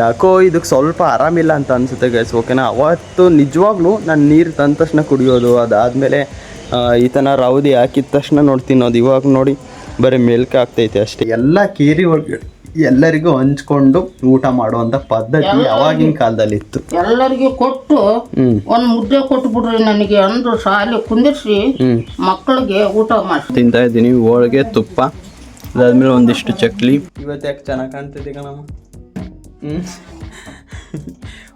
ಯಾಕೋ ಇದಕ್ಕೆ ಸ್ವಲ್ಪ ಆರಾಮಿಲ್ಲ ಅಂತ ಅನಿಸುತ್ತೆ ಗೈಸ್. ಓಕೆನಾ, ಅವತ್ತು ನಿಜವಾಗ್ಲೂ ನಾನು ನೀರು ತಂದ ತಕ್ಷಣ ಕುಡಿಯೋದು, ಅದಾದಮೇಲೆ ಈ ಥರ ರೌದಿ ಹಾಕಿದ ತಕ್ಷಣ ನೋಡಿ ತಿನ್ನೋದು. ಇವಾಗ ನೋಡಿ ಬರೀ ಮೇಲ್ಕೆ ಆಗ್ತೈತೆ ಅಷ್ಟೇ. ಎಲ್ಲ ಕೇರಿ ಒಳಗೆ ಎಲ್ಲರಿಗೂ ಹಂಚ್ಕೊಂಡು ಊಟ ಮಾಡುವಂಥ ಪದ್ಧತಿ ಅವಾಗಿನ ಕಾಲದಲ್ಲಿ ಇತ್ತು. ಎಲ್ಲರಿಗೂ ಕೊಟ್ಟು ಒಂದು ಮುದ್ದೆ ಕೊಟ್ಟು ಬಿಡ್ರಿ ನನಗೆ ಅಂದ್ರು ಶಾಲೆ ಕುಂದಿರ್ಸಿ ಮಕ್ಕಳಿಗೆ ಊಟ ಮಾಡಿ ತಿಂತಾ ಇದ್ದೀನಿ. ಹೋಳಿಗೆ, ತುಪ್ಪ, ಅದಾದ್ಮೇಲೆ ಒಂದಿಷ್ಟು ಚಕ್ಲಿ. ಇವತ್ತು ಯಾಕೆ ಚೆನ್ನಾಗಿ ಕಾಣ್ತಿದ್ದೆ ಕಣಮ್ಮ.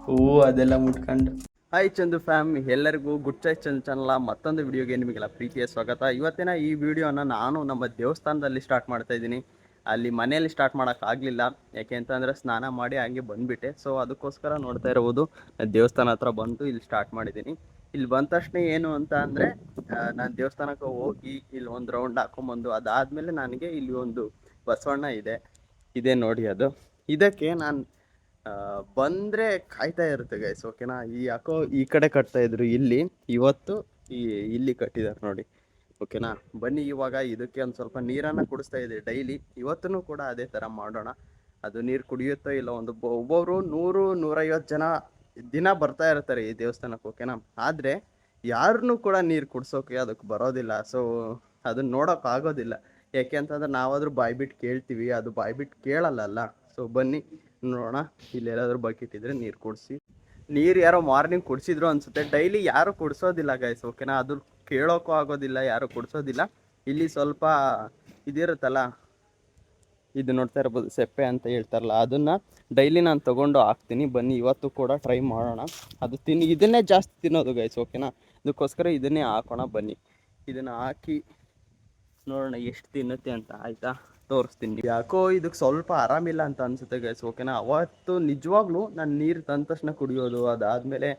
ಹೂವು ಅದೆಲ್ಲ ಮುಟ್ಕೊಂಡು. ಹಾಯ್ ಚಂದು ಫ್ಯಾಮ್, ಎಲ್ಲರಿಗೂ ಗುಡ್ ಚಾಯ್ ಚಂದು ಚಾನಲ್ ಮತ್ತೊಂದು ವಿಡಿಯೋಗೆ ನಿಮಗೆಲ್ಲ ಪ್ರೀತಿಯ ಸ್ವಾಗತ. ಇವತ್ತಿನ ಈ ವಿಡಿಯೋನ ನಾನು ನಮ್ಮ ದೇವಸ್ಥಾನದಲ್ಲಿ ಸ್ಟಾರ್ಟ್ ಮಾಡ್ತಾ ಇದ್ದೀನಿ. ಅಲ್ಲಿ ಮನೆಯಲ್ಲಿ ಸ್ಟಾರ್ಟ್ ಮಾಡೋಕ್ಕಾಗಲಿಲ್ಲ, ಯಾಕೆ ಅಂತಂದರೆ ಸ್ನಾನ ಮಾಡಿ ಹಂಗೆ ಬಂದುಬಿಟ್ಟೆ. ಸೊ ಅದಕ್ಕೋಸ್ಕರ ನೋಡ್ತಾ ಇರ್ಬೋದು, ದೇವಸ್ಥಾನ ಹತ್ರ ಬಂದು ಇಲ್ಲಿ ಸ್ಟಾರ್ಟ್ ಮಾಡಿದ್ದೀನಿ. ಇಲ್ಲಿ ಬಂದ ತಕ್ಷಣ ಏನು ಅಂತ ಅಂದರೆ, ನಾನು ದೇವಸ್ಥಾನಕ್ಕೆ ಹೋಗಿ ಇಲ್ಲಿ ಒಂದು ರೌಂಡ್ ಹಾಕೊಂಬಂದು ಅದಾದಮೇಲೆ ನನಗೆ ಇಲ್ಲಿ ಒಂದು ಬಸವಣ್ಣ ಇದೆ ನೋಡಿ. ಅದು ಇದಕ್ಕೆ ನಾನು ಬಂದರೆ ಕಾಯ್ತಾ ಇರುತ್ತೆ ಗೈಸ್. ಓಕೆನಾ, ಯಾಕೋ ಈ ಕಡೆ ಕಟ್ತಾಯಿದ್ರು, ಇವತ್ತು ಇಲ್ಲಿ ಕಟ್ಟಿದ್ದಾರೆ ನೋಡಿ. ಓಕೆನಾ, ಬನ್ನಿ ಇವಾಗ ಇದಕ್ಕೆ ಒಂದು ಸ್ವಲ್ಪ ನೀರನ್ನು ಕುಡಿಸ್ತಾ ಇದೆ ಡೈಲಿ. ಇವತ್ತೂ ಕೂಡ ಅದೇ ಥರ ಮಾಡೋಣ. ಅದು ನೀರು ಕುಡಿಯುತ್ತೋ ಇಲ್ಲ, ಒಬ್ಬೊಬ್ಬರು 100-150 ಜನ ದಿನ ಬರ್ತಾ ಇರ್ತಾರೆ ಈ ದೇವಸ್ಥಾನಕ್ಕೆ. ಓಕೆನಾ, ಆದರೆ ಯಾರನ್ನೂ ಕೂಡ ನೀರು ಕುಡಿಸೋಕೆ ಅದಕ್ಕೆ ಬರೋದಿಲ್ಲ. ಸೊ ಅದನ್ನ ನೋಡೋಕ್ಕಾಗೋದಿಲ್ಲ, ಯಾಕೆ ಅಂತಂದ್ರೆ ನಾವಾದರೂ ಬಾಯ್ಬಿಟ್ಟು ಕೇಳ್ತೀವಿ, ಅದು ಬಾಯ್ಬಿಟ್ಟು ಕೇಳಲ್ಲ. ಸೊ ಬನ್ನಿ ನೋಡೋಣ. ಇಲ್ಲೆಲ್ಲಾದ್ರೂ ಬಕೆಟ್ ಇದ್ದರೆ ನೀರು ಕುಡಿಸಿ. ನೀರು ಯಾರೋ ಮಾರ್ನಿಂಗ್ ಕುಡಿಸಿದ್ರು ಅನಿಸುತ್ತೆ, ಡೈಲಿ ಯಾರು ಕುಡಿಸೋದಿಲ್ಲ ಗೈಸ್. ಓಕೆನಾ, ಅದು ಕೇಳೋಕ್ಕೂ ಆಗೋದಿಲ್ಲ, ಯಾರು ಕುಡಿಸೋದಿಲ್ಲ. ಇಲ್ಲಿ ಸ್ವಲ್ಪ ಇದಿರುತ್ತಲ್ಲ, ಇದು ನೋಡ್ತಾ ಇರ್ಬೋದು, ಸೆಪ್ಪೆ ಅಂತ ಹೇಳ್ತಾರಲ್ಲ, ಅದನ್ನು ಡೈಲಿ ನಾನು ತೊಗೊಂಡು ಹಾಕ್ತೀನಿ. ಬನ್ನಿ ಇವತ್ತು ಕೂಡ ಟ್ರೈ ಮಾಡೋಣ. ಅದು ಇದನ್ನೇ ಜಾಸ್ತಿ ತಿನ್ನೋದು ಗೈಸ್. ಓಕೆನಾ, ಅದಕ್ಕೋಸ್ಕರ ಇದನ್ನೇ ಹಾಕೋಣ. ಬನ್ನಿ ಇದನ್ನು ಹಾಕಿ ನೋಡೋಣ ಎಷ್ಟು ತಿನ್ನುತ್ತೆ ಅಂತ. ಆಯಿತಾ, ತೋರಿಸ್ತೀನಿ. ಯಾಕೋ ಇದಕ್ಕೆ ಸ್ವಲ್ಪ ಆರಾಮಿಲ್ಲ ಅಂತ ಅನಿಸುತ್ತೆ ಗೈಸ್. ಓಕೆನಾ, ಅವತ್ತು ನಿಜವಾಗ್ಲೂ ನಾನು ನೀರು ತಂದ ತಕ್ಷಣ ಕುಡಿಯೋದು, ಅದಾದಮೇಲೆ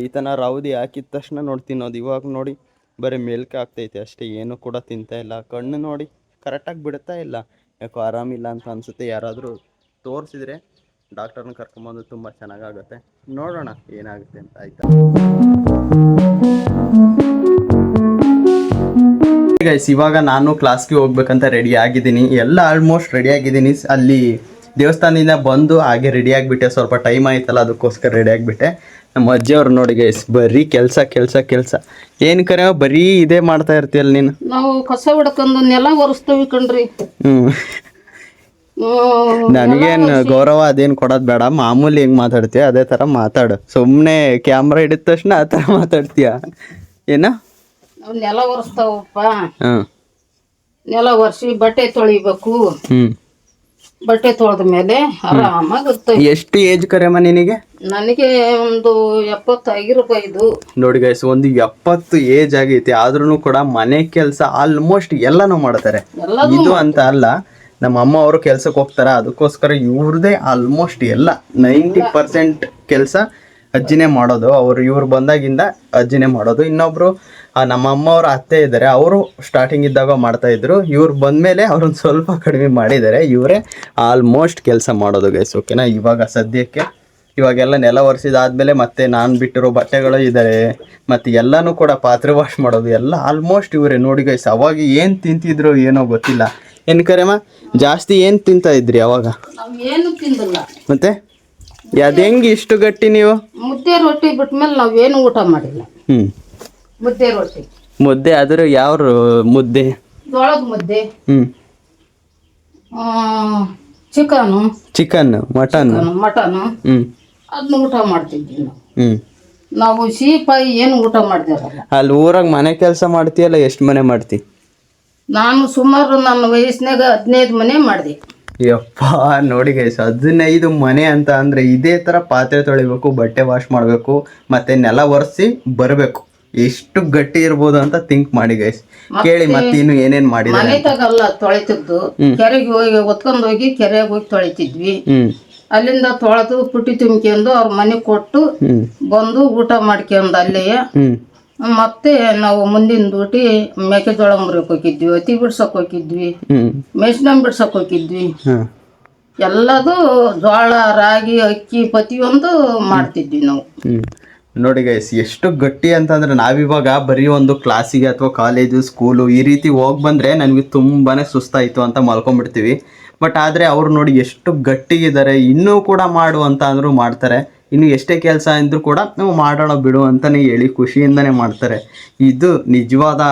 ಈ ಥರ ರೌದಿ ಹಾಕಿದ ತಕ್ಷಣ ನೋಡಿ ತಿನ್ನೋದು. ಇವಾಗ ನೋಡಿ ಬರೀ ಮೇಲ್ಕೆ ಆಗ್ತೈತೆ ಅಷ್ಟೇ, ಏನೂ ಕೂಡ ತಿಂತಾ ಇಲ್ಲ. ಕಣ್ಣು ನೋಡಿ ಕರೆಕ್ಟಾಗಿ ಬಿಡ್ತಾ ಇಲ್ಲ, ಯಾಕೋ ಆರಾಮಿಲ್ಲ ಅಂತ ಅನಿಸುತ್ತೆ. ಯಾರಾದರೂ ತೋರಿಸಿದ್ರೆ ಡಾಕ್ಟರ್ನ ಕರ್ಕೊಂಬಂದು ತುಂಬ ಚೆನ್ನಾಗಾಗುತ್ತೆ. ನೋಡೋಣ ಏನಾಗುತ್ತೆ ಅಂತ. ಆಯಿತಾ ಗೈಸ್, ಇವಾಗ ನಾನು ಕ್ಲಾಸ್ಗೆ ಹೋಗ್ಬೇಕಂತ ರೆಡಿ ಆಗಿದ್ದೀನಿ. ಎಲ್ಲ ಆಲ್ಮೋಸ್ಟ್ ರೆಡಿ ಆಗಿದ್ದೀನಿ. ಅಲ್ಲಿ ದೇವಸ್ಥಾನದಿಂದ ಬಂದು ಹಾಗೆ ರೆಡಿ ಆಗಿಬಿಟ್ಟೆ. ಸ್ವಲ್ಪ ಟೈಮ್ ಆಯ್ತಲ್ಲ, ಅದಕ್ಕೋಸ್ಕರ ರೆಡಿ ಆಗಿಬಿಟ್ಟೆ. ನಮ್ಮ ಅಜ್ಜಿಯವ್ರು ನೋಡಿ ಗೈಸ್, ಬರೀ ಕೆಲಸ ಏನು ಕರೆ ಬರೀ ಇದೇ ಮಾಡ್ತಾ ಇರ್ತೀಯಲ್ಲ ನೀನು. ನಾವು ಕಸ ಹೊಡ್ಕೊಂಡು ನೆಲ ಒರೆಸ್ತೀವಿ ಕಣ್ರಿ. ನನಗೇನು ಗೌರವ ಅದೇನು ಕೊಡೋದು ಬೇಡ, ಮಾಮೂಲಿ ಹೆಂಗೆ ಮಾತಾಡ್ತೀಯ ಅದೇ ಥರ ಮಾತಾಡು. ಸುಮ್ಮನೆ ಕ್ಯಾಮ್ರಾ ಹಿಡಿದ ತಕ್ಷಣ ಆ ಥರ ಮಾತಾಡ್ತೀಯ ಏನ? ನೆಲ ಒರೆಸ್ತಾವಪ್ಪ, ನೆಲ ಒರೆಸಿ ಬಟ್ಟೆ ತೊಳಿಬೇಕು. ಬಟ್ಟೆ ತೊಳೆದ ಮೇಲೆ ಆರಾಮಾಗುತ್ತೆ. ಎಷ್ಟು ಏಜ್ ಕರೆಯಮ್ಮ ನಿನಗೆ? ನನಗೆ ಒಂದು 70 ಆಗಿರಬಹುದು ನೋಡಿ ಗೈಸ್. ಒಂದು 70 ಏಜ್ ಆಗೈತಿ, ಆದ್ರೂ ಕೂಡ ಮನೆ ಕೆಲಸ ಆಲ್ಮೋಸ್ಟ್ ಎಲ್ಲನೂ ಮಾಡ್ತಾರೆ. ಇದು ಅಂತ ಅಲ್ಲ, ನಮ್ಮ ಅಮ್ಮ ಅವರು ಕೆಲ್ಸಕ್ಕೆ ಹೋಗ್ತಾರೆ, ಅದಕ್ಕೋಸ್ಕರ ಇವ್ರದೇ ಆಲ್ಮೋಸ್ಟ್ ಎಲ್ಲ 90% ಕೆಲಸ ಅಜ್ಜಿನೇ ಮಾಡೋದು. ಇವ್ರು ಬಂದಾಗಿಂದ ಅಜ್ಜಿನೇ ಮಾಡೋದು. ಇನ್ನೊಬ್ರು ನಮ್ಮ ಅಮ್ಮ ಅವ್ರ ಅತ್ತೆ ಇದ್ದಾರೆ, ಅವರು ಸ್ಟಾರ್ಟಿಂಗ್ ಇದ್ದಾಗ ಮಾಡ್ತಾ ಇದ್ರು. ಇವ್ರು ಬಂದಮೇಲೆ ಅವ್ರೊಂದು ಸ್ವಲ್ಪ ಕಡಿಮೆ ಮಾಡಿದ್ದಾರೆ. ಇವರೇ ಆಲ್ಮೋಸ್ಟ್ ಕೆಲಸ ಮಾಡೋದು ಗೈಸ್. ಓಕೆನಾ, ಇವಾಗ ಸದ್ಯಕ್ಕೆ ಇವಾಗೆಲ್ಲ ನೆಲ ಒರೆಸಿದಾದ್ಮೇಲೆ ಮತ್ತೆ ನಾನು ಬಿಟ್ಟಿರೋ ಬಟ್ಟೆಗಳು ಇದ್ದಾರೆ, ಮತ್ತು ಎಲ್ಲನೂ ಕೂಡ ಪಾತ್ರೆ ವಾಶ್ ಮಾಡೋದು ಎಲ್ಲ ಆಲ್ಮೋಸ್ಟ್ ಇವರೇ ನೋಡಿ ಗೈಸ್. ಅವಾಗ ಏನು ತಿಂತಿದ್ರು ಏನೋ ಗೊತ್ತಿಲ್ಲ. ಏನು ಕರೆಮ್ಮ, ಜಾಸ್ತಿ ಏನು ತಿಂತಾ ಇದ್ರಿ ಅವಾಗ? ಏನು ತಿಂದಿಲ್ಲ. ಮತ್ತೆ ಅದು ಹೆಂಗೆ ಇಷ್ಟು ಗಟ್ಟಿ ನೀವು? ಮುದ್ದೆ ರೊಟ್ಟಿ ಬಿಟ್ಮೇಲೆ ನಾವೇನು ಊಟ ಮಾಡಿಲ್ಲ. ಮುದ್ದೆ ರೊಟ್ಟಿ ಮುದ್ದೆ ಆದ್ರೆ ಯಾವ ಮುದ್ದೆ? ಜೋಳದ ಮುದ್ದೆ, ಚಿಕನ್, ಮಟನ್ ಅದನ್ನ ಊಟ ಮಾಡ್ತಿದ್ವಿ ನಾವು. ನಾವು ಸಿಹಿಪಾಯಿ ಏನು ಊಟ ಮಾಡ್ದೇವಲ್ಲ. ಅಲ್ಲಿ ಊರಾಗ ಮನೆ ಕೆಲಸ ಮಾಡ್ತೀಯಲ್ಲ, ಎಷ್ಟು ಮನೆ ಮಾಡ್ತಿ? ನಾನು ಸುಮಾರು ನನ್ನ ವಯಸ್ಸಿನಾಗ 15 ಮನೆ ಮಾಡಿದೆ. ಯಪ್ಪ ನೋಡಿ ಗೈಸ್, 15 ಮನೆ ಅಂತ ಅಂದ್ರೆ ಇದೇ ತರ ಪಾತ್ರೆ ತೊಳಿಬೇಕು, ಬಟ್ಟೆ ವಾಶ್ ಮಾಡಬೇಕು, ಮತ್ತೆ ನೆಲ ಒರೆಸಿ ಬರಬೇಕು. ಎಷ್ಟು ಗಟ್ಟಿ ಇರ್ಬೋದು ಅಂತ ಥಿಂಕ್ ಮಾಡಿ ಗೈಸ್. ಕೇಳಿ ಮತ್ತೆ ಇನ್ನು ಏನೇನ್ ಮಾಡಿದ್ರೆ. ಮನೆತಾಗಲ್ಲ ತೊಳಿತಿದ್ದು, ಕೆರೆಗೆ ಹೋಗಿ ಒತ್ಕೊಂಡ್ ಹೋಗಿ ಕೆರೆಗೆ ಹೋಗಿ ತೊಳಿತಿದ್ವಿ. ಅಲ್ಲಿಂದ ತೊಳೆದು ಪುಟ್ಟಿ ತುಂಬ್ಕೊಂಡು ಅವ್ರ ಮನೆ ಕೊಟ್ಟು ಬಂದು ಊಟ ಮಾಡ್ಕೊಂಡು ಅಲ್ಲೇ ಮತ್ತೆ ನಾವು ಮುಂದಿನ ಡ್ಯೂಟಿ ಮೆಕ್ಕೆಜೋಳ ಮುರಿಯಕ್ ಹೋಗಿದ್ವಿ, ಅತಿ ಬಿಡ್ಸಕ್ ಹೋಗಿದ್ವಿ, ಮೆಣಸಿನ ಬಿಡ್ಸಕ್ ಹೋಗಿದ್ವಿ. ಎಲ್ಲದು ಜೋಳ, ರಾಗಿ, ಅಕ್ಕಿ ಪ್ರತಿಯೊಂದು ಮಾಡ್ತಿದ್ವಿ ನಾವು. ನೋಡಿ ಗೈಸ್, ಎಷ್ಟು ಗಟ್ಟಿ ಅಂತಂದ್ರೆ ನಾವಿವಾಗ ಬರೀ ಒಂದು ಕ್ಲಾಸಿಗೆ ಅಥವಾ ಕಾಲೇಜು, ಸ್ಕೂಲು ಈ ರೀತಿ ಹೋಗಿ ಬಂದರೆ ನನಗೆ ತುಂಬಾ ಸುಸ್ತಾಯಿತು ಅಂತ ಮಲ್ಕೊಂಡ್ಬಿಡ್ತೀವಿ. ಬಟ್ ಆದರೆ ಅವ್ರು ನೋಡಿ ಎಷ್ಟು ಗಟ್ಟಿಗಿದ್ದಾರೆ, ಇನ್ನೂ ಕೂಡ ಮಾಡು ಅಂತ ಅಂದರೂ ಮಾಡ್ತಾರೆ. ಇನ್ನು ಎಷ್ಟೇ ಕೆಲಸ ಅಂದರೂ ಕೂಡ ನಾವು ಮಾಡೋಣ ಬಿಡು ಅಂತಲೇ ಹೇಳಿ ಖುಷಿಯಿಂದನೇ ಮಾಡ್ತಾರೆ. ಇದು ನಿಜವಾದ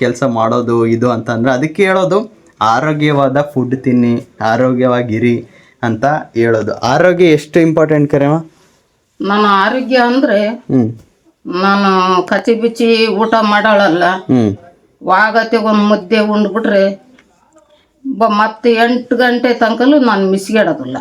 ಕೆಲಸ ಮಾಡೋದು ಇದು ಅಂತಂದರೆ ಅದಕ್ಕೆ ಹೇಳೋದು ಆರೋಗ್ಯವಾದ ಫುಡ್ ತಿನ್ನಿ, ಆರೋಗ್ಯವಾಗಿರಿ ಅಂತ ಹೇಳೋದು. ಆರೋಗ್ಯ ಎಷ್ಟು ಇಂಪಾರ್ಟೆಂಟ್ ಕರೆಮ? ನನ್ನ ಆರೋಗ್ಯ ಅಂದರೆ ನಾನು ಕಚಿ ಬಿಚ್ಚಿ ಊಟ ಮಾಡೋಳಲ್ಲ. ವಾಗತ್ತೆ ಒಂದು ಮುದ್ದೆ ಉಂಡ್ಬಿಟ್ರೆ ಮತ್ತೆ 8 ಗಂಟೆ ತನಕಲೂ ನಾನು ಮಿಸ್ಗೆಡೋದಿಲ್ಲ.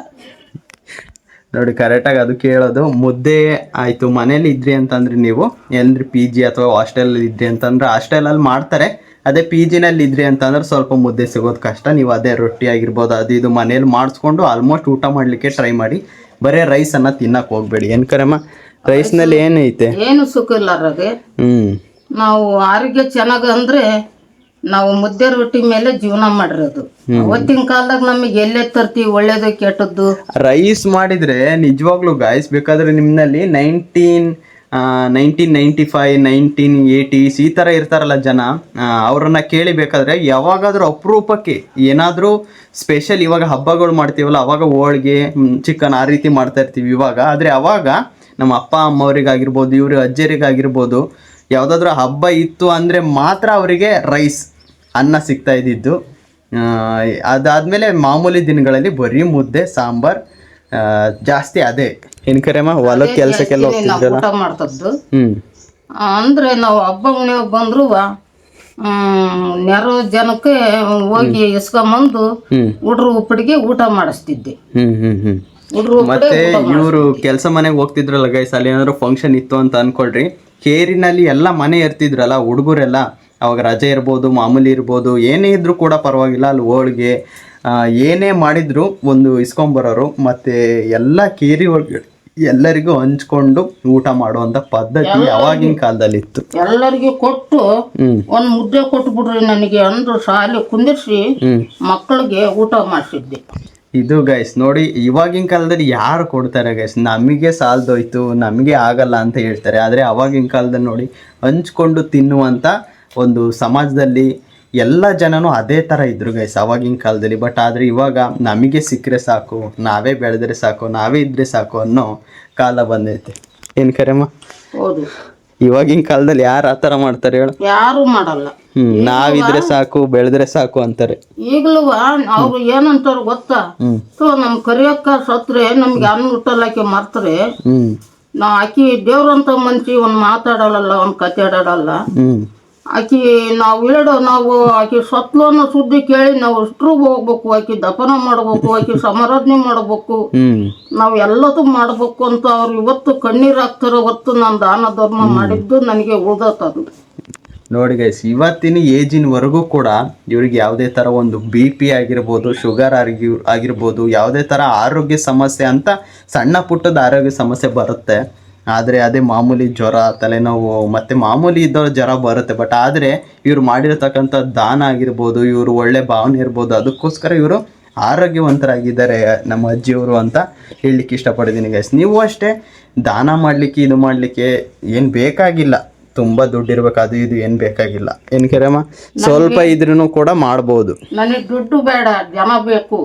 ನೋಡಿ ಕರೆಕ್ಟಾಗಿ ಅದಕ್ಕೆ ಹೇಳೋದು. ಮುದ್ದೆ ಆಯಿತು, ಮನೇಲಿ ಇದ್ರಿ ಅಂತಂದ್ರೆ ನೀವು ಎಲ್ಲರಿ ಪಿ ಜಿ ಅಥವಾ ಹಾಸ್ಟೆಲಲ್ಲಿ ಇದ್ರಿ ಅಂತಂದ್ರೆ ಹಾಸ್ಟೆಲಲ್ಲಿ ಮಾಡ್ತಾರೆ. ಅದೇ ಪಿ ಜಿನಲ್ಲಿ ಇದ್ರಿ ಅಂತಂದ್ರೆ ಸ್ವಲ್ಪ ಮುದ್ದೆ ಸಿಗೋದು ಕಷ್ಟ. ನೀವು ಅದೇ ರೊಟ್ಟಿ ಆಗಿರ್ಬೋದು ಅದು ಇದು ಮನೇಲಿ ಮಾಡಿಸ್ಕೊಂಡು ಆಲ್ಮೋಸ್ಟ್ ಊಟ ಮಾಡಲಿಕ್ಕೆ ಟ್ರೈ ಮಾಡಿ. ಬರೀ ರೈಸನ್ನು ತಿನ್ನಕ್ಕೆ ಹೋಗ್ಬೇಡಿ. ಏನು ಕರೆಮ್ಮ, ರೈಸ್ನಲ್ಲಿ ಏನೈತೆ? ಏನು ಸುಖ ಇಲ್ಲ ಅದ್ರಾಗೆ. ನಾವು ಆರೋಗ್ಯ ಚೆನ್ನಾಗ ಅಂದ್ರೆ ನಾವು ಮುದ್ದೆ ರೊಟ್ಟಿ ಮೇಲೆ ಜೀವನ ಮಾಡಿರೋದು. ಅವತ್ತಿನ ಕಾಲದಾಗ ನಮಗೆ ಎಲ್ಲೇ ತರ್ತೀವಿ ಒಳ್ಳೇದು ಕೆಟ್ಟದ್ದು. ರೈಸ್ ಮಾಡಿದ್ರೆ ನಿಜವಾಗ್ಲೂ ಗಾಯ್ಸ್, ಬೇಕಾದ್ರೆ ನಿಮ್ಮಲ್ಲಿ 1995 1980s ಈ ಥರ ಇರ್ತಾರಲ್ಲ ಜನ, ಅವ್ರನ್ನ ಕೇಳಿ ಬೇಕಾದ್ರೆ ಯಾವಾಗಾದ್ರೂ ಅಪರೂಪಕ್ಕೆ ಏನಾದರೂ ಸ್ಪೆಷಲ್, ಇವಾಗ ಹಬ್ಬಗಳು ಮಾಡ್ತೀವಲ್ಲ ಅವಾಗ ಹೋಳಿಗೆ ಚಿಕನ್ ಆ ರೀತಿ ಮಾಡ್ತಾ ಇರ್ತೀವಿ ಇವಾಗ. ಆದರೆ ಅವಾಗ ನಮ್ಮ ಅಪ್ಪ ಅಮ್ಮವ್ರಿಗಾಗಿರ್ಬೋದು, ಇವ್ರ ಅಜ್ಜರಿಗಾಗಿರ್ಬೋದು, ಯಾವುದಾದ್ರೂ ಹಬ್ಬ ಇತ್ತು ಅಂದರೆ ಮಾತ್ರ ಅವರಿಗೆ ರೈಸ್ ಅನ್ನ ಸಿಗ್ತಾ ಇದ್ದಿದ್ದು. ಅದಾದಮೇಲೆ ಮಾಮೂಲಿ ದಿನಗಳಲ್ಲಿ ಬರೀ ಮುದ್ದೆ ಸಾಂಬಾರ್ ಜಾಸ್ತಿ. ಅದೇ ಏನ್ ಕರೆಮ್ಮ, ಹೊಲ ಕೆಲಸಕ್ಕೆಲ್ಲ ಹೋಗ್ತಿದ್ರಲ್ಲ ಊಟ ಮಾಡ್ತದ್ದು. ಅಂದ್ರೆ ನಾವು ಹಬ್ಬ ಮನೆಯಾಗ ಬಂದ್ರು ನೆರೋ ಜನಕ್ಕೆ ಹೋಗಿ ಇಸ್ಕೊಂಬಂದು ಹುಡ್ರು ಉಪ್ಪಿಡಿಗೆ ಊಟ ಮಾಡಿಸ್ತಿದ್ದೆ. ಮತ್ತೆ ಇವರು ಕೆಲಸ ಮನೆಗೆ ಹೋಗ್ತಿದ್ರಲ್ಲ ಗೈಸ್, ಅಲ್ಲಿ ಏನಾದ್ರು ಫಂಕ್ಷನ್ ಇತ್ತು ಅಂತ ಅನ್ಕೊಳ್ರಿ, ಕೇರಿನಲ್ಲಿ ಎಲ್ಲ ಮನೆ ಇರ್ತಿದ್ರಲ್ಲ ಹುಡುಗರೆಲ್ಲ, ಅವಾಗ ರಜೆ ಇರ್ಬೋದು ಮಾಮೂಲಿ ಇರ್ಬೋದು ಏನೇ ಇದ್ರೂ ಕೂಡ ಪರವಾಗಿಲ್ಲ, ಅಲ್ಲಿ ಹೋಳಿಗೆ ಏನೇ ಮಾಡಿದ್ರು ಒಂದು ಇಸ್ಕೊಂಬರೋರು. ಮತ್ತು ಎಲ್ಲ ಕೇರಿ ಒಳಗೆ ಎಲ್ಲರಿಗೂ ಹಂಚ್ಕೊಂಡು ಊಟ ಮಾಡುವಂಥ ಪದ್ಧತಿ ಅವಾಗಿನ ಕಾಲದಲ್ಲಿ ಇತ್ತು. ಎಲ್ಲರಿಗೂ ಕೊಟ್ಟು ಒಂದು ಮುದ್ದೆ ಕೊಟ್ಟು ಬಿಡ್ರಿ ನನಗೆ ಅಂದ್ರು ಶಾಲೆ ಕುಂದಿರ್ಸಿ ಮಕ್ಕಳಿಗೆ ಊಟ ಮಾಡಿಸಿದ್ದೆ. ಇದು ಗೈಸ್ ನೋಡಿ, ಇವಾಗಿನ ಕಾಲದಲ್ಲಿ ಯಾರು ಕೊಡ್ತಾರೆ ಗೈಸ್? ನಮಗೆ ಸಾಲದೋಯ್ತು, ನಮಗೆ ಆಗಲ್ಲ ಅಂತ ಹೇಳ್ತಾರೆ. ಆದರೆ ಅವಾಗಿನ ಕಾಲದಲ್ಲಿ ನೋಡಿ ಹಂಚ್ಕೊಂಡು ತಿನ್ನುವಂಥ ಒಂದು ಸಮಾಜದಲ್ಲಿ ಎಲ್ಲ ಜನನೂ ಅದೇ ಥರ ಇದ್ರು ಗೈಸ್ ಅವಾಗಿನ ಕಾಲದಲ್ಲಿ. ಬಟ್ ಆದರೆ ಇವಾಗ ನಮಗೆ ಸಿಕ್ಕರೆ ಸಾಕು, ನಾವೇ ಬೆಳೆದ್ರೆ ಸಾಕು, ನಾವೇ ಇದ್ರೆ ಸಾಕು ಅನ್ನೋ ಕಾಲ ಬಂದೈತೆ. ಏನು ಕರೆಮ್ಮ? ಹೌದು. ಇವಾಗಿನ ಕಾಲದಲ್ಲಿ ಯಾರು ಆ ಥರ ಮಾಡ್ತಾರೆ ಹೇಳು? ಯಾರು ಮಾಡಲ್ಲ. ನಾವಿದ್ರೆ ಸಾಕು, ಬೆಳೆದ್ರೆ ಸಾಕು ಅಂತಾರೆ. ಈಗಲೂ ಅವ್ರು ಏನಂತಾರ ಗೊತ್ತಾ? ನಮ್ ಕರಿಯಕ್ಕ ಸತ್ರೆ ನಮ್ಗೆ ಅನ್ನ ಹುಟ್ಟಲಾಕಿ ಮರ್ತ್ರೆ ನಾ ಆಕಿ ದೇವ್ರಂತ ಮನ್ಸಿ ಒಂದ್ ಮಾತಾಡಲ್ಲ, ಒಂದ್ ಕತೆ ಆಡಲ್ಲ. ಆಕಿ ನಾವು ಆಕಿ ಸತ್ಲು ಅನ್ನೋ ಸುದ್ದಿ ಕೇಳಿ ನಾವು ಅಷ್ಟ್ರು ಹೋಗ್ಬೇಕು, ಆಕಿ ದಫನ ಮಾಡ್ಬೇಕು, ಆಕಿ ಸಮಾರಾಧನೆ ಮಾಡ್ಬೇಕು, ನಾವ್ ಎಲ್ಲದೂ ಮಾಡ್ಬೇಕು ಅಂತ ಅವ್ರು ಇವತ್ತು ಕಣ್ಣೀರ್ ಹಾಕ್ತಾರ. ಹೊತ್ತು ನಾನು ದಾನ ಧರ್ಮ ಮಾಡಿದ್ದು ನನಗೆ ಉಳ್ದತ್ತದು. ನೋಡಿ ಗೈಸ್, ಇವತ್ತಿನ ಏಜಿನವರೆಗೂ ಕೂಡ ಇವ್ರಿಗೆ ಯಾವುದೇ ಥರ ಒಂದು BP ಆಗಿರ್ಬೋದು, ಶುಗರ್ ಆಗಿರ್ಬೋದು, ಯಾವುದೇ ಥರ ಆರೋಗ್ಯ ಸಮಸ್ಯೆ ಅಂತ ಸಣ್ಣ ಪುಟ್ಟದ ಆರೋಗ್ಯ ಸಮಸ್ಯೆ ಬರುತ್ತೆ. ಆದರೆ ಅದೇ ಮಾಮೂಲಿ ಜ್ವರ, ತಲೆನೋವು ಮತ್ತು ಮಾಮೂಲಿ ಇದ್ದವ್ರ ಜ್ವರ ಬರುತ್ತೆ. ಬಟ್ ಆದರೆ ಇವ್ರು ಮಾಡಿರ್ತಕ್ಕಂಥ ದಾನ ಆಗಿರ್ಬೋದು, ಇವರು ಒಳ್ಳೆ ಭಾವನೆ ಇರ್ಬೋದು, ಅದಕ್ಕೋಸ್ಕರ ಇವರು ಆರೋಗ್ಯವಂತರಾಗಿದ್ದಾರೆ ನಮ್ಮ ಅಜ್ಜಿಯವರು ಅಂತ ಹೇಳಲಿಕ್ಕೆ ಇಷ್ಟಪಡ್ತೀನಿ ಗೈಸ್. ನೀವು ಅಷ್ಟೇ ದಾನ ಮಾಡಲಿಕ್ಕೆ ಇದು ಮಾಡಲಿಕ್ಕೆ ಏನು ಬೇಕಾಗಿಲ್ಲ, ತುಂಬ ದುಡ್ಡು ಇರ್ಬೇಕು, ಅದು ಇದು ಏನು ಬೇಕಾಗಿಲ್ಲ. ಏನು ಕರೆಮ್ಮ, ಸ್ವಲ್ಪ ಇದ್ರೂ ಕೂಡ ಮಾಡ್ಬೋದು. ನನಗೆ ದುಡ್ಡು ಬೇಡ, ಜನ ಬೇಕು.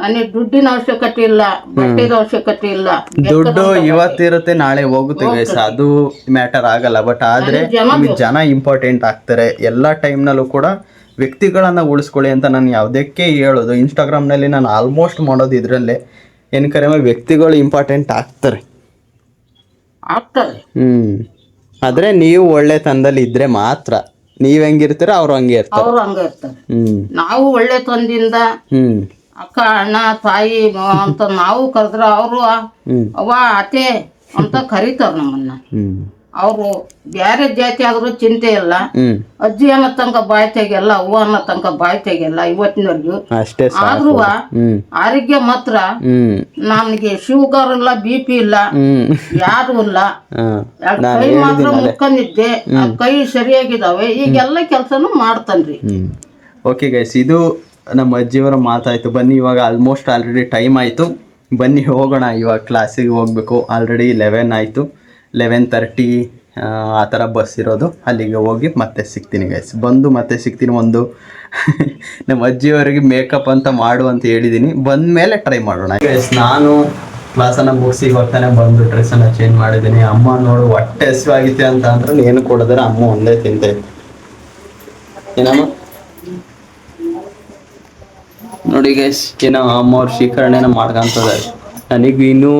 ನನಗೆ ದುಡ್ಡಿನ ಅವಶ್ಯಕತೆ ಇಲ್ಲ, ಬಟ್ಟೆದ ಅವಶ್ಯಕತೆ ಇಲ್ಲ. ದುಡ್ಡು ಇವತ್ತಿರುತ್ತೆ ನಾಳೆ ಹೋಗುತ್ತೆ ಗೈಸ್, ಅದು ಮ್ಯಾಟರ್ ಆಗಲ್ಲ. ಬಟ್ ಆದರೆ ನಿಮಗೆ ಜನ ಇಂಪಾರ್ಟೆಂಟ್ ಆಗ್ತಾರೆ. ಎಲ್ಲ ಟೈಮ್ನಲ್ಲೂ ಕೂಡ ವ್ಯಕ್ತಿಗಳನ್ನು ಉಳಿಸ್ಕೊಳ್ಳಿ ಅಂತ ನಾನು ಯಾವುದಕ್ಕೆ ಹೇಳೋದು. ಇನ್ಸ್ಟಾಗ್ರಾಮ್ನಲ್ಲಿ ನಾನು ಆಲ್ಮೋಸ್ಟ್ ಮಾಡೋದು ಇದರಲ್ಲೇ. ಏನು ಕರೆಮ್ಮ, ವ್ಯಕ್ತಿಗಳು ಇಂಪಾರ್ಟೆಂಟ್ ಆಗ್ತಾರೆ. ಆದರೆ ನೀವು ಒಳ್ಳೆ ತಂದಲ್ಲಿ ಇದ್ರೆ ಮಾತ್ರ. ನೀವ್ ಹೆಂಗಿರ್ತೀರ ಅವ್ರು ಹಂಗೆ ಇರ್ತಾರೆ. ನಾವು ಒಳ್ಳೆ ತಂದಿಂದ ಅಕ್ಕ ಅಣ್ಣ ತಾಯಿ ಅಂತ ನಾವು ಕರೆದ್ರ ಅವರು ಅವ್ವ ಅತ್ತೆ ಅಂತ ಕರೀತಾರ ನಮ್ಮನ್ನ. ಅವರು ಬ್ಯಾರೆ ಜಾತಿ ಆದ್ರೂ ಚಿಂತೆ ಇಲ್ಲ. ಅಜ್ಜಿ ಅನ್ನೋ ತನಕ ಬಾಯಿ ತೆಗಿಯಲ್ಲ, ಅವ್ವ ಅನ್ನೋ ತನಕ ಬಾಯಿ ತೆಗಿಯಲ್ಲ ಇವತ್ತಿನವರೆಗೂ. ಆದ್ರೂ ಆರೋಗ್ಯ ಮಾತ್ರ ನನಗೆ ಶುಗರ್ ಇಲ್ಲ, BP ಇಲ್ಲ, ಯಾರು ಇಲ್ಲ. ಕೈ ಮಾತ್ರ ಮುಕ್ಕೊಂಡಿದ್ದೆ, ಕೈ ಸರಿಯಾಗಿದ್ದಾವೆ. ಈಗೆಲ್ಲ ಕೆಲ್ಸನೂ ಮಾಡ್ತಾನ್ರಿ. ಓಕೆ ಗೈಸ್, ಇದು ನಮ್ಮ ಅಜ್ಜಿಯವರ ಮಾತಾಯ್ತು. ಬನ್ನಿ, ಇವಾಗ ಆಲ್ಮೋಸ್ಟ್ ಆಲ್ರೆಡಿ ಟೈಮ್ ಆಯಿತು, ಬನ್ನಿ ಹೋಗೋಣ. ಇವಾಗ ಕ್ಲಾಸಿಗೆ ಹೋಗ್ಬೇಕು. ಆಲ್ರೆಡಿ 11 ಆಯಿತು, 11:30 ಆ ಥರ ಬಸ್ ಇರೋದು. ಅಲ್ಲಿಗೆ ಹೋಗಿ ಮತ್ತೆ ಸಿಗ್ತೀನಿ ಗೈಸ್. ಬಂದು ಮತ್ತೆ ಸಿಗ್ತೀನಿ. ಒಂದು ನಮ್ಮ ಅಜ್ಜಿಯವರಿಗೆ ಮೇಕಪ್ ಅಂತ ಮಾಡು ಅಂತ ಹೇಳಿದ್ದೀನಿ. ಬಂದ ಮೇಲೆ ಟ್ರೈ ಮಾಡೋಣ ಗೈಸ್. ನಾನು ಕ್ಲಾಸನ್ನು ಮುಗಿಸಿ ಇವಾಗ ತಾನೇ ಬಂದು ಡ್ರೆಸ್ಸನ್ನು ಚೇಂಜ್ ಮಾಡಿದ್ದೀನಿ. ಅಮ್ಮ ನೋಡು ಹೊಟ್ಟೆ ಹಸಿವಾಗಿದೆ ಅಂತ ಅಂದ್ರೆ ಏನು ಕೊಡಿದ್ರೆ ಅಮ್ಮ ಒಂದೇ ತಿಂತೆ. ಏನಮ್ಮ ನೋಡಿ ಗೈಸ್, ಏನೋ ಅಮ್ಮ ಅವ್ರ ಶೀಕರಣೆನ ಮಾಡ್ಕೊಂತದ. ನನಗೆ ಇನ್ನೂ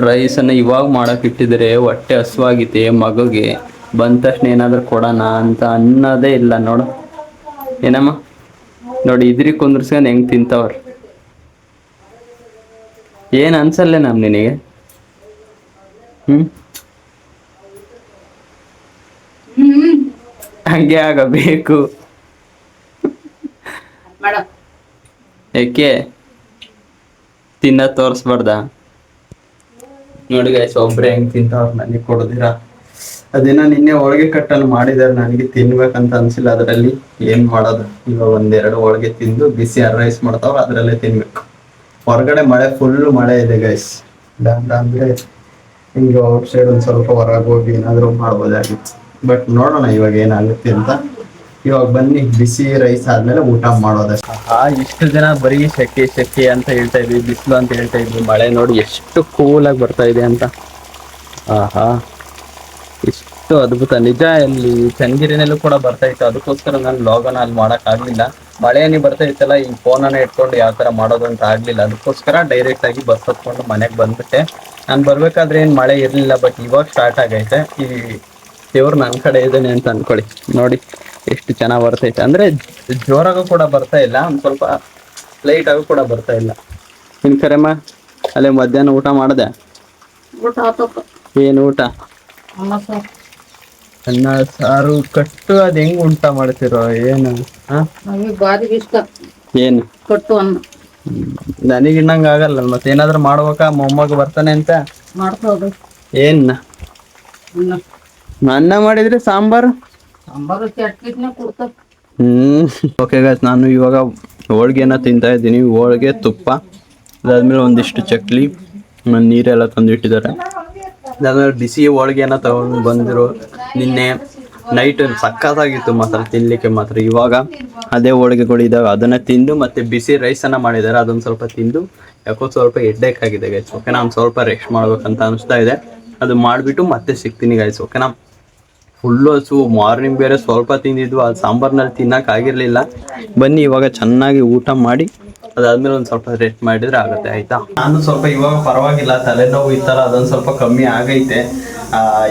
ರೈಸನ್ನು ಇವಾಗ ಮಾಡೋಕೆ ಇಟ್ಟಿದ್ರೆ ಹೊಟ್ಟೆ ಹಸುವಾಗಿದೆ. ಮಗುಗೆ ಬಂದ ತಕ್ಷಣ ಏನಾದರೂ ಕೊಡೋಣ ಅಂತ ಅನ್ನೋದೇ ಇಲ್ಲ ನೋಡು. ಏನಮ್ಮ ನೋಡಿ, ಇದ್ರಿಗೆ ಕುಂದ್ರಸ್ಕೊಂಡು ಹೆಂಗೆ ತಿಂತವ್ರು. ಏನು ಅನ್ಸಲ್ಲ ನಿನಗೆ? ಹಂಗೆ ಆಗಬೇಕು. ಏಕೆ ತಿನ್ನ ತೋರಿಸ್ಬಾರ್ದ? ನೋಡಿ ಗೈಸ್, ಒಬ್ರೆ ಹೆಂಗ್ ತಿಂತವ್ರು, ನನಗೆ ಕೊಡದಿರ. ಅದೇನೋ ನಿನ್ನೆ ಹೋಳಿಗೆ ಕಟ್ಟನ್ನು ಮಾಡಿದಾರೆ, ನನಗೆ ತಿನ್ಬೇಕಂತ ಅನ್ಸಿಲ್ಲ. ಅದರಲ್ಲಿ ಏನ್ ಮಾಡೋದು, ಇವಾಗ ಒಂದೆರಡು ಹೋಳಿಗೆ ತಿಂದು ಬಿಸಿ ರೈಸ್ ಮಾಡ್ತಾವ್ರ, ಅದರಲ್ಲೇ ತಿನ್ಬೇಕು. ಹೊರಗಡೆ ಮಳೆ, ಫುಲ್ ಮಳೆ ಇದೆ ಗೈಸ್. ಅಂದ್ರೆ ಹಿಂಗೆ ಔಟ್ ಸೈಡ್ ಒಂದ್ ಸ್ವಲ್ಪ ಹೊರಗೆ ಹೋಗಿ ಏನಾದ್ರು ಮಾಡ್ಬೋದಾಗಿತ್ತು. ಬಟ್ ನೋಡೋಣ ಇವಾಗ ಏನಾಗುತ್ತೆ ಅಂತ. ಇವಾಗ ಬನ್ನಿ, ಬಿಸಿ ರೈಸ್ ಆದ್ಮೇಲೆ ಊಟ ಮಾಡೋದಷ್ಟೇ. ಇಷ್ಟು ಜನ ಬರೀ ಸೆಕೆ ಸೆಕೆ ಅಂತ ಹೇಳ್ತಾ ಇದ್ವಿ, ಬಿಸಿಲು ಅಂತ ಹೇಳ್ತಾ ಇದ್ವಿ. ಮಳೆ ನೋಡಿ ಎಷ್ಟು ಕೂಲಾಗಿ ಬರ್ತಾ ಇದೆ ಅಂತ. ಆಹಾ, ಇಷ್ಟು ಅದ್ಭುತ ನಿಜ. ಅಲ್ಲಿ ಚನ್ನಗಿರಿನಲ್ಲೂ ಕೂಡ ಬರ್ತಾ ಇತ್ತು. ಅದಕ್ಕೋಸ್ಕರ ನಾನು ಲಾಗನ್ನ ಅಲ್ಲಿ ಮಾಡಕ್ ಆಗ್ಲಿಲ್ಲ. ಮಳೆನೇ ಬರ್ತಾ ಇತ್ತಲ್ಲ, ಈ ಫೋನನ್ನ ಇಟ್ಕೊಂಡು ಯಾವ ತರ ಮಾಡೋದು ಅಂತ ಆಗ್ಲಿಲ್ಲ. ಅದಕ್ಕೋಸ್ಕರ ಡೈರೆಕ್ಟ್ ಆಗಿ ಬಸ್ ಹತ್ಕೊಂಡು ಮನೆಗೆ ಬಂದ್ಬಿಟ್ಟೆ. ನಾನು ಬರ್ಬೇಕಾದ್ರೆ ಏನ್ ಮಳೆ ಇರ್ಲಿಲ್ಲ, ಬಟ್ ಇವಾಗ ಸ್ಟಾರ್ಟ್ ಆಗೈತೆ. ಈ ದೇವ್ರು ನನ್ನ ಕಡೆ ಇದ್ದಾನೆ ಅಂತ ಅನ್ಕೊಳ್ಳಿ. ನೋಡಿ ಎಷ್ಟು ಚೆನ್ನಾಗಿ ಬರ್ತೈತೆ. ಅಂದ್ರೆ ಜೋರಾಗೂ ಕೂಡ ಬರ್ತಾ ಇಲ್ಲ, ಒಂದ್ ಸ್ವಲ್ಪ ಲೈಟ್ ಆಗೂ ಕೂಡ ಬರ್ತಾ ಇಲ್ಲ. ನಿನ್ ಕರೆಮ್ಮ ಅಲ್ಲೇ ಮಧ್ಯಾಹ್ನ ಊಟ ಮಾಡಿದೆ? ಏನು ಊಟ? ಅನ್ನ ಸಾರು ಕಟ್ಟು. ಅದ್ ಹೆಂಗ್ ಊಟ ಮಾಡ್ತಿರೋ ಏನು? ಏನು ಕಟ್ಟು ಅನ್ನ? ನನಗೆ ಇನ್ನಂಗ ಆಗಲ್ಲ. ಮತ್ತೆ ಏನಾದ್ರು ಮಾಡ್ಬೇಕಾ? ಮೊಮ್ಮಗ ಬರ್ತಾನೆ ಅಂತ ಮಾಡ್ಬೋದು. ಏನ್ ಅನ್ನ ಮಾಡಿದ್ರೆ ಸಾಂಬಾರು ಚಟ್ನಿನ ಕೊಡ್ತಾರ. ಓಕೆ ಗೈಸ್, ನಾನು ಇವಾಗ ಹೋಳ್ಗೆನ ತಿಂತಾ ಇದ್ದೀನಿ. ಹೋಳ್ಗೆ, ತುಪ್ಪ, ಅದಾದ್ಮೇಲೆ ಒಂದಿಷ್ಟು ಚಕ್ಲಿ, ನೀರೆಲ್ಲ ತಂದಿಟ್ಟಿದ್ದಾರೆ. ಅದಾದ್ಮೇಲೆ ಬಿಸಿ ಹೋಳ್ಗೆನ ತಗೊಂಡು ಬಂದಿರೋ. ನಿನ್ನೆ ನೈಟ್ ಸಕ್ಕತ್ತಾಗಿತ್ತು ಮಾತ್ರ ತಿನ್ಲಿಕ್ಕೆ ಮಾತ್ರ. ಇವಾಗ ಅದೇ ಹೋಳಿಗೆಗಳು ಇದಾವೆ, ಅದನ್ನ ತಿಂದು ಮತ್ತೆ ಬಿಸಿ ರೈಸನ್ನು ಮಾಡಿದ್ದಾರೆ. ಅದೊಂದು ಸ್ವಲ್ಪ ತಿಂದು ಯಾಕೋ ಸ್ವಲ್ಪ ಹೆಡ್ಡೇಕ್ ಆಗಿದೆ ಗೈಸ್. ಓಕೆನಾ, ಒಂದು ಸ್ವಲ್ಪ ರೆಸ್ಟ್ ಮಾಡ್ಬೇಕಂತ ಅನಿಸ್ತಾ ಇದೆ. ಅದು ಮಾಡಿಬಿಟ್ಟು ಮತ್ತೆ ಸಿಗ್ತೀನಿ ಗೈಸ್. ಓಕೆನಾ, ಫುಲ್ಲು ಹಸು. ಮಾರ್ನಿಂಗ್ ಬೇರೆ ಸ್ವಲ್ಪ ತಿಂದಿದ್ವು, ಅದು ಸಾಂಬಾರ್ನಲ್ಲಿ ತಿನ್ನೋಕ್ಕಾಗಿರಲಿಲ್ಲ. ಬನ್ನಿ ಇವಾಗ ಚೆನ್ನಾಗಿ ಊಟ ಮಾಡಿ ಅದಾದ್ಮೇಲೆ ಒಂದು ಸ್ವಲ್ಪ ರೆಸ್ಟ್ ಮಾಡಿದ್ರೆ ಆಗುತ್ತೆ, ಆಯ್ತಾ? ನಾನು ಸ್ವಲ್ಪ ಇವಾಗ ಪರವಾಗಿಲ್ಲ, ತಲೆನೋವು ಇತ್ತಲ್ಲ ಅದೊಂದು ಸ್ವಲ್ಪ ಕಮ್ಮಿ ಆಗೈತೆ.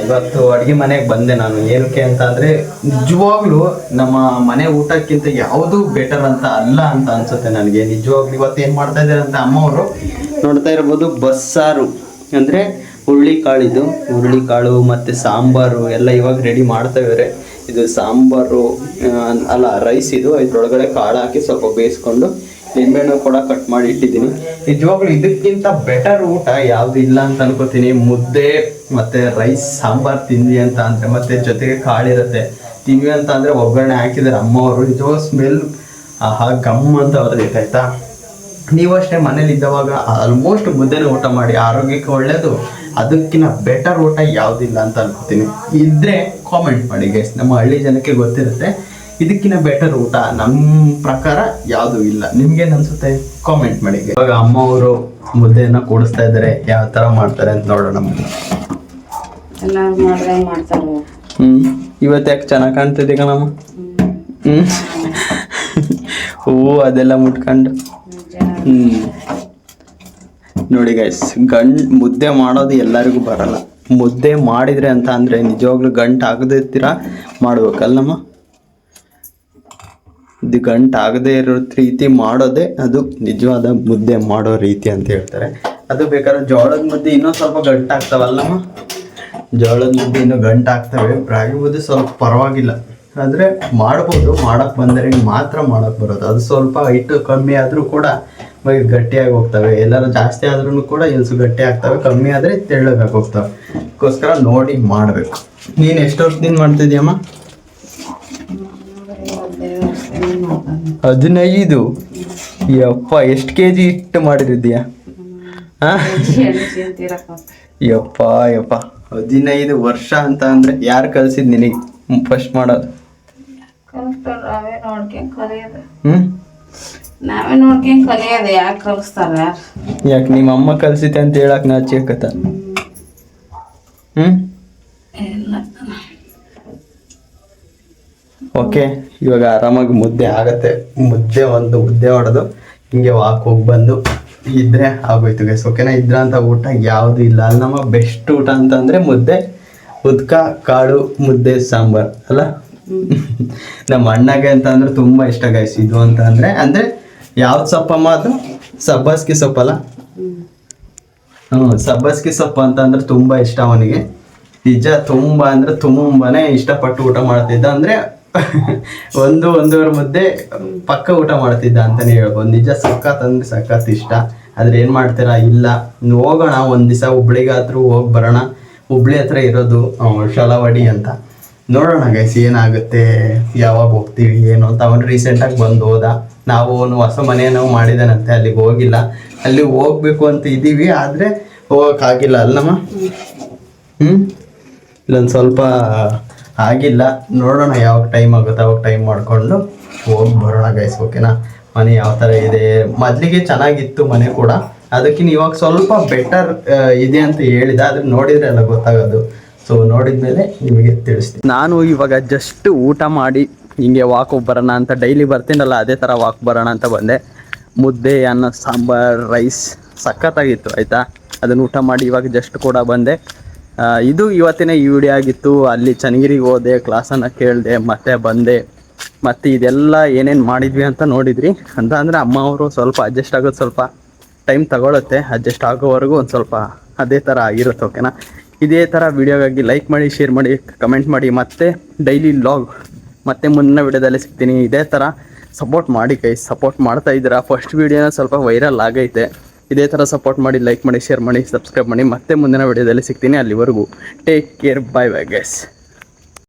ಇವತ್ತು ಅಡುಗೆ ಮನೆಗೆ ಬಂದೆ ನಾನು. ಏನಕ್ಕೆ ಅಂತ ಅಂದರೆ ನಿಜವಾಗ್ಲೂ ನಮ್ಮ ಮನೆ ಊಟಕ್ಕಿಂತ ಯಾವುದು ಬೆಟರ್ ಅಂತ ಅಲ್ಲ ಅಂತ ಅನ್ಸುತ್ತೆ ನನಗೆ. ನಿಜವಾಗ್ಲೂ ಇವತ್ತು ಏನು ಮಾಡ್ತಾ ಇದ್ದಾರೆ ಅಂತ ಅಮ್ಮವರು ನೋಡ್ತಾ ಇರ್ಬೋದು. ಬಸ್ಸಾರು ಅಂದರೆ ಹುರುಳಿಕಾಳಿದು, ಹುರುಳಿಕಾಳು ಮತ್ತು ಸಾಂಬಾರು ಎಲ್ಲ ಇವಾಗ ರೆಡಿ ಮಾಡ್ತಾ ಇದ್ದಾರೆ. ಇದು ಸಾಂಬಾರು ಅಲ್ಲ, ರೈಸ್. ಇದು ಇದ್ರೊಳಗಡೆ ಕಾಳು ಹಾಕಿ ಸ್ವಲ್ಪ ಬೇಯಿಸ್ಕೊಂಡು ನಿಂಬೆಹಣ್ಣು ಕೂಡ ಕಟ್ ಮಾಡಿ ಇಟ್ಟಿದ್ದೀನಿ. ನಿಜವಾಗ್ಲೂ ಇದಕ್ಕಿಂತ ಬೆಟರ್ ಊಟ ಯಾವುದು ಇಲ್ಲ ಅಂತ ಅನ್ಕೋತೀನಿ. ಮುದ್ದೆ ಮತ್ತು ರೈಸ್ ಸಾಂಬಾರು ತಿಂದ್ವಿ ಅಂತ ಅಂದರೆ, ಮತ್ತು ಜೊತೆಗೆ ಕಾಳಿರುತ್ತೆ ತಿಂದ್ವಿ ಅಂತ ಅಂದರೆ, ಒಗ್ಗರಣೆ ಹಾಕಿದ್ದಾರೆ ಅಮ್ಮವರು. ನಿಜವಾಗ ಸ್ಮೆಲ್ ಗಮ್ ಅಂತ ಬರ್ತೈತೆ, ಆಯಿತಾ? ನೀವು ಅಷ್ಟೇ ಮನೇಲಿ ಇದ್ದವಾಗ ಆಲ್ಮೋಸ್ಟ್ ಮುದ್ದೆನೇ ಊಟ ಮಾಡಿ, ಆರೋಗ್ಯಕ್ಕೆ ಒಳ್ಳೆಯದು. ಅದಕ್ಕಿಂತ ಬೆಟರ್ ಊಟ ಯಾವುದಿಲ್ಲ ಅಂತ ಅನ್ಕೋತೀನಿ. ಇದ್ರೆ ಕಾಮೆಂಟ್ ಮಾಡಿ ಗೈಸ್, ನಮ್ಮ ಹಳ್ಳಿ ಜನಕ್ಕೆ ಗೊತ್ತಿರುತ್ತೆ ಇದಕ್ಕಿಂತ ಬೆಟರ್ ಊಟ ನಮ್ಮ ಪ್ರಕಾರ ಯಾವುದೂ ಇಲ್ಲ. ನಿಮ್ಗೇನು ಅನ್ಸುತ್ತೆ ಕಾಮೆಂಟ್ ಮಾಡಿ. ಇವಾಗ ಅಮ್ಮವರು ಮುದ್ದೆಯನ್ನು ಕೂಡಿಸ್ತಾ ಇದ್ದಾರೆ, ಯಾವ ಥರ ಮಾಡ್ತಾರೆ ಅಂತ ನೋಡೋಣ. ಇವತ್ತು ಯಾಕೆ ಚೆನ್ನಾಗಿ ಕಾಣ್ತಿದ್ದೆ ಕಣಮ್ಮ? ಹೂವು ಅದೆಲ್ಲ ಮುಟ್ಕೊಂಡು. ನೋಡಿ ಗೈಸ್, ಮುದ್ದೆ ಮಾಡೋದು ಎಲ್ಲರಿಗೂ ಬರಲ್ಲ. ಮುದ್ದೆ ಮಾಡಿದ್ರೆ ಅಂತ ಅಂದರೆ ನಿಜವಾಗ್ಲೂ ಗಂಟು ಆಗದಿರ್ತೀರ ಮಾಡ್ಬೇಕಲ್ಲಮ್ಮ. ಇದು ಗಂಟು ಆಗದೆ ಇರೋ ರೀತಿ ಮಾಡೋದೇ ಅದು ನಿಜವಾದ ಮುದ್ದೆ ಮಾಡೋ ರೀತಿ ಅಂತ ಹೇಳ್ತಾರೆ. ಅದು ಬೇಕಾದ್ರೆ ಜೋಳದ ಮುದ್ದೆ ಇನ್ನೂ ಸ್ವಲ್ಪ ಗಂಟು ಆಗ್ತಾವಲ್ಲಮ್ಮ. ಜೋಳದ ಮುದ್ದೆ ಇನ್ನೂ ಗಂಟು ಆಗ್ತವೆ. ರಾಗಿ ಮುದ್ದೆ ಸ್ವಲ್ಪ ಪರವಾಗಿಲ್ಲ, ಆದರೆ ಮಾಡ್ಬೋದು. ಮಾಡೋಕ್ಕೆ ಬಂದರೆ ಮಾತ್ರ ಮಾಡೋಕ್ಕೆ ಬರೋದು. ಅದು ಸ್ವಲ್ಪ ಹಿಟ್ಟು ಕಮ್ಮಿ ಆದರೂ ಕೂಡ ಗಟ್ಟಿಯಾಗಿ ಹೋಗ್ತವೆ. ಎಲ್ಲರೂ ಜಾಸ್ತಿ ಆದ್ರೂ ಕೂಡ ಇಲ್ಸು ಗಟ್ಟಿ ಆಗ್ತವೆ, ಕಮ್ಮಿ ಆದರೆ ತೆಳ್ಳಗಾಗಿ ಹೋಗ್ತವೆ. ಅದಕ್ಕೋಸ್ಕರ ನೋಡಿ ಮಾಡಬೇಕು. ನೀನು ಎಷ್ಟು ವರ್ಷದಿಂದ ಮಾಡ್ತಿದ್ಯಮ್ಮ? 15. ಯಪ್ಪ, ಎಷ್ಟು ಕೆಜಿ ಹಿಟ್ಟು ಮಾಡಿರಿದ್ಯಾ? ಯಪ್ಪ ಯಪ್ಪ, 15 ವರ್ಷ ಅಂತ ಅಂದ್ರೆ ಯಾರು ಕಲ್ಸಿದ್ ನಿನಗೆ ಫಸ್ಟ್ ಮಾಡೋದು? ನಾವೇ ನೋಡ್ಕೊಂಡ್ ಕಲಿಯೋದು. ಹ್ಮ್ ನಾವೇ ನೋಡ್ಕೊಂಡ್ ಕಲಿಯೋದು. ಯಾಕೆ ಕಲಿಸ್ತಾರ? ಯಾಕೆ ನಿಮ್ಮ ಅಮ್ಮ ಕಲ್ಸಿತೆ ಅಂತ ಹೇಳಕ್ ನಾಚಿಕತ್ತ? ಇಲ್ಲ. ಓಕೆ, ಇವಾಗ ಆರಾಮಾಗಿ ಮುದ್ದೆ ಆಗತ್ತೆ. ಮುದ್ದೆ ಹೊಡೆದು ಹಿಂಗೆ ವಾಕ್ ಹೋಗಿ ಬಂದು ಇದ್ರೆ ಆಗೋಯ್ತು ಗೈಸ್. ಓಕೆನಾ? ಇದ್ರ ಅಂತ ಊಟ ಯಾವುದು ಇಲ್ಲ. ಅಲ್ಲಿ ನಮ್ಮ ಬೆಸ್ಟ್ ಊಟ ಅಂತಂದ್ರೆ ಮುದ್ದೆ, ಉದ್ಕ ಕಾಳು ಮುದ್ದೆ ಸಾಂಬಾರ್ ಅಲ್ಲ. ನಮ್ಮ ಅಣ್ಣಗೆ ಅಂತ ಅಂದ್ರೆ ತುಂಬಾ ಇಷ್ಟ ಗೈಸ್ ಇದು ಅಂತ ಅಂದ್ರೆ ಯಾವ್ದು ಸೊಪ್ಪಮ್ಮ ಅದು? ಸಬ್ಬಸ್ಗಿ ಸೊಪ್ಪಲ್ಲ. ಸಬ್ಬಸ್ಗಿ ಸೊಪ್ಪು ಅಂತ ಅಂದ್ರೆ ತುಂಬಾ ಇಷ್ಟ ಅವನಿಗೆ. ನಿಜ ತುಂಬಾ ಅಂದ್ರೆ ತುಂಬಾನೇ ಇಷ್ಟಪಟ್ಟು ಊಟ ಮಾಡ್ತಿದ್ದ. ಅಂದ್ರೆ 1-1.5 ಮುದ್ದೆ ಪಕ್ಕ ಊಟ ಮಾಡ್ತಿದ್ದ ಅಂತಾನೆ ಹೇಳ್ಬೋದು. ನಿಜ ಸಖತ್ ಅಂದ್ರೆ ಸಖತ್ ಇಷ್ಟ. ಆದ್ರೆ ಏನ್ ಮಾಡ್ತೀರಾ? ಇಲ್ಲ, ಹೋಗೋಣ ಒಂದ್ ದಿವಸ ಹುಬ್ಳಿಗಾದ್ರೂ ಹೋಗಿ ಬರೋಣ. ಹುಬ್ಳಿ ಹತ್ರ ಇರೋದು ಶಲವಾಡಿ ಅಂತ. ನೋಡೋಣ ಗೈಸ್ ಏನಾಗುತ್ತೆ, ಯಾವಾಗ ಹೋಗ್ತೀವಿ ಏನು ಅಂತ. ಅವನು ರೀಸೆಂಟಾಗಿ ಬಂದು ಹೋದ. ನಾವು ಹೊಸ ಮನೆ ನಾವು ಮಾಡಿದಾನಂತೆ, ಅಲ್ಲಿಗೆ ಹೋಗಿಲ್ಲ. ಅಲ್ಲಿ ಹೋಗ್ಬೇಕು ಅಂತ ಇದೀವಿ, ಆದ್ರೆ ಹೋಗೋಕ್ಕಾಗಿಲ್ಲ ಅಲ್ಲಮ್ಮ. ಇಲ್ಲೊಂದು ಸ್ವಲ್ಪ ಆಗಿಲ್ಲ. ನೋಡೋಣ ಯಾವಾಗ ಟೈಮ್ ಆಗುತ್ತೆ ಅವಾಗ ಟೈಮ್ ಮಾಡಿಕೊಂಡು ಹೋಗಿ ಬರೋಣ ಗೈಸ್. ಓಕೆನಾ? ಮನೆ ಯಾವ ಥರ ಇದೆ, ಮೊದಲಿಗೆ ಚೆನ್ನಾಗಿತ್ತು ಮನೆ ಕೂಡ, ಅದಕ್ಕಿಂತ ಇವಾಗ ಸ್ವಲ್ಪ ಬೆಟರ್ ಇದೆ ಅಂತ ಹೇಳಿದ. ಆದ್ರೆ ನೋಡಿದ್ರೆ ಎಲ್ಲ ಗೊತ್ತಾಗೋದು. ಸೊ ನೋಡಿದ್ಮೇಲೆ ನಿಮಗೆ ತಿಳಿಸ್ತೀನಿ. ನಾನು ಇವಾಗ ಜಸ್ಟ್ ಊಟ ಮಾಡಿ ಹಿಂಗೆ ವಾಕ್ ಹೋಗಿ ಬರೋಣ ಅಂತ, ಡೈಲಿ ಬರ್ತೀನಲ್ಲ ಅದೇ ಥರ ವಾಕ್ ಬರೋಣ ಅಂತ ಬಂದೆ. ಮುದ್ದೆ, ಅನ್ನ, ಸಾಂಬಾರ್, ರೈಸ್ ಸಖತ್ತಾಗಿತ್ತು ಆಯಿತಾ. ಅದನ್ನು ಊಟ ಮಾಡಿ ಇವಾಗ ಜಸ್ಟ್ ಕೂಡ ಬಂದೆ. ಇದು ಇವತ್ತಿನ ಈ ವಿಡಿಯೋ ಆಗಿತ್ತು. ಅಲ್ಲಿ ಚನ್ನಗಿರಿಗೆ ಹೋದೆ, ಕ್ಲಾಸನ್ನು ಕೇಳಿದೆ, ಮತ್ತೆ ಬಂದೆ. ಮತ್ತು ಇದೆಲ್ಲ ಏನೇನು ಮಾಡಿದ್ವಿ ಅಂತ ನೋಡಿದ್ರಿ ಅಂತ. ಅಂದರೆ ಅಮ್ಮ ಅವರು ಸ್ವಲ್ಪ ಅಡ್ಜಸ್ಟ್ ಆಗೋದು ಸ್ವಲ್ಪ ಟೈಮ್ ತಗೊಳುತ್ತೆ. ಅಡ್ಜಸ್ಟ್ ಆಗೋವರೆಗೂ ಒಂದು ಸ್ವಲ್ಪ ಅದೇ ಥರ ಆಗಿರುತ್ತೆ. ಓಕೆನಾ? ಇದೇ ಥರ ವೀಡಿಯೋಗಾಗಿ ಲೈಕ್ ಮಾಡಿ, ಶೇರ್ ಮಾಡಿ, ಕಮೆಂಟ್ ಮಾಡಿ. ಮತ್ತೆ ಡೈಲಿ ವ್ಲಾಗ್ ಮತ್ತೆ ಮುಂದಿನ ವಿಡಿಯೋದಲ್ಲಿ ಸಿಗ್ತೀನಿ. ಇದೇ ಥರ ಸಪೋರ್ಟ್ ಮಾಡಿ ಗೈಸ್. ಸಪೋರ್ಟ್ ಮಾಡ್ತಾ ಇದ್ದೀರಾ. ಫಸ್ಟ್ ವೀಡಿಯೋನ ಸ್ವಲ್ಪ ವೈರಲ್ ಆಗೈತೆ. ಇದೇ ಥರ ಸಪೋರ್ಟ್ ಮಾಡಿ, ಲೈಕ್ ಮಾಡಿ, ಶೇರ್ ಮಾಡಿ, ಸಬ್ಸ್ಕ್ರೈಬ್ ಮಾಡಿ. ಮತ್ತೆ ಮುಂದಿನ ವಿಡಿಯೋದಲ್ಲಿ ಸಿಗ್ತೀನಿ. ಅಲ್ಲಿವರೆಗೂ take care, bye bye guys.